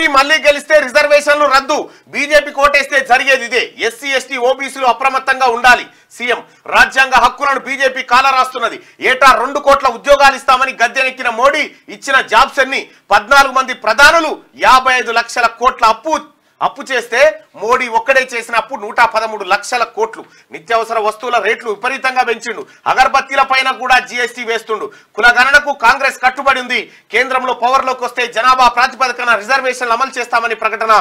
మోదీ మళ్ళీ గెలిస్తే రిజర్వేషన్లు రద్దు, బీజేపీ కోటేస్తే జరిగేది ఇదే. ఎస్సీ ఎస్టీ ఓబీసీలు అప్రమత్తంగా ఉండాలి. సీఎం రాజ్యాంగ హక్కులను బీజేపీ కాలరాస్తున్నది. ఏటా 2 కోట్ల ఉద్యోగాలు ఇస్తామని గద్దెనెక్కిన మోడీ ఇచ్చిన జాబ్స్ అన్ని 14 మంది ప్రధానులు 55 లక్షల కోట్ల అప్పు చేస్తే మోడీ ఒక్కడే చేసిన అప్పు 113 లక్షల కోట్లు. నిత్యావసర వస్తువుల రేట్లు విపరీతంగా పెంచిండు. అగర్బత్తీల పైన కూడా జీఎస్టీ వేస్తుండు. కులగణనకు కాంగ్రెస్ కట్టుబడి ఉంది. కేంద్రంలో పవర్లోకి వస్తే జనాభా ప్రాతిపదికన రిజర్వేషన్లు అమలు చేస్తామని ప్రకటన.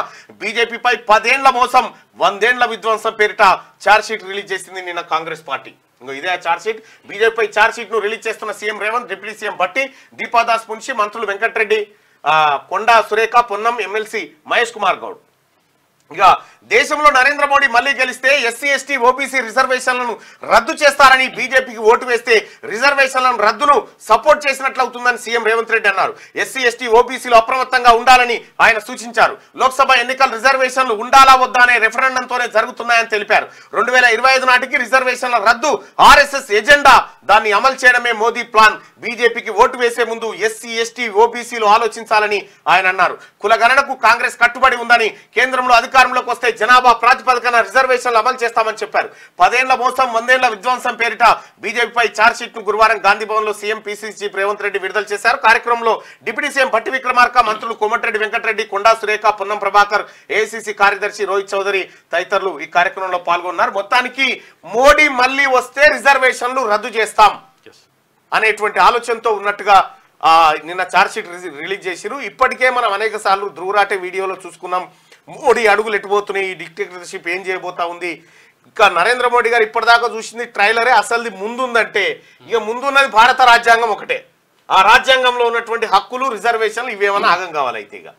బీజేపీపై 10 ఏళ్ల మోసం 100 ఏళ్ల విధ్వంసం పేరిట ఛార్జ్ షీట్ రిలీజ్ చేసింది నిన్న కాంగ్రెస్ పార్టీ. ఇదే charge sheet. BJP charge sheet ను రిలీజ్ చేస్తున్న CM Revanth, deputy CM Bhatti, Deepa Das Munshi, మంత్రులు వెంకటరెడ్డి, కొండా సురేఖ, పొన్నం, ఎమ్మెల్సీ మహేష్ కుమార్ గౌడ్. ఇక దేశంలో నరేంద్ర మోడీ మళ్ళీ గెలిస్తే ఎస్సీ ఎస్టీ ఓబీసీ రిజర్వేషన్లను రద్దు చేస్తారని, బీజేపీకి ఓటు వేస్తే రిజర్వేషన్లను రద్దును సపోర్ట్ చేసినట్లవుతుందని సీఎం రేవంత్ రెడ్డి అన్నారు. ఎస్సీ ఎస్టీ ఓబీసీలు అప్రమత్తంగా ఉండాలని ఆయన సూచించారు. లోక్సభ ఎన్నికల రిజర్వేషన్లు ఉండాలా వద్దా అనే రెఫరెండంతోనే జరుగుతున్నాయని తెలిపారు. 2025 నాటికి రిజర్వేషన్ల రద్దు ఆర్ఎస్ఎస్ ఎజెండా. దాన్ని అమలు చేయడమే మోదీ ప్లాన్. బీజేపీకి ఓటు వేసే ముందు ఎస్సీ ఎస్టీ ఓబీసీలు ఆలోచించాలని ఆయన అన్నారు. కులగణనకు కాంగ్రెస్ కట్టుబడి ఉందని, కేంద్రంలో అధికారంలోకి వస్తే జనాభా ప్రాతిపదికన రిజర్వేషన్లు అమలు చేస్తామని చెప్పారు. 10 ఏళ్ల మోసం 100 ఏళ్ల విధ్వంసం పేరిట బీజేపీపై ఛార్జ్ షీట్ ను గురువారం గాంధీ భవన్ లో CM PCC chief Revanth Reddy విడుదల చేశారు. కార్యక్రమంలో డిప్యూటీ సీఎం భట్టి విక్రమార్క, మంత్రులు కోమటిరెడ్డి వెంకటరెడ్డి, కొండా సురేఖ, పొన్నం ప్రభాకర్, ఏఐసీసీ కార్యదర్శి రోహిత్ చౌదరి తదితరులు ఈ కార్యక్రమంలో పాల్గొన్నారు. మొత్తానికి మోడీ మళ్ళీ వస్తే రిజర్వేషన్లు రద్దు చేస్తాం అనేటువంటి ఆలోచనతో ఉన్నట్టుగా నిన్న ఛార్జ్ షీట్ రిలీజ్ చేసిరు. ఇప్పటికే మనం అనేక సార్లు ధ్రువరాటే వీడియోలో చూసుకున్నాం. మోడీ అడుగులు ఎట్టుపోతున్నాయి, ఈ డిక్టేటర్షిప్ ఏం చేయబోతా ఉంది. ఇంకా నరేంద్ర మోడీ గారు ఇప్పటిదాకా చూసింది ట్రైలరే. అసలు ముందుందంటే ఇక ముందున్నది భారత రాజ్యాంగం ఒకటే. ఆ రాజ్యాంగంలో ఉన్నటువంటి హక్కులు, రిజర్వేషన్లు ఇవేమన్నా ఆగం కావాలి అయితే ఇక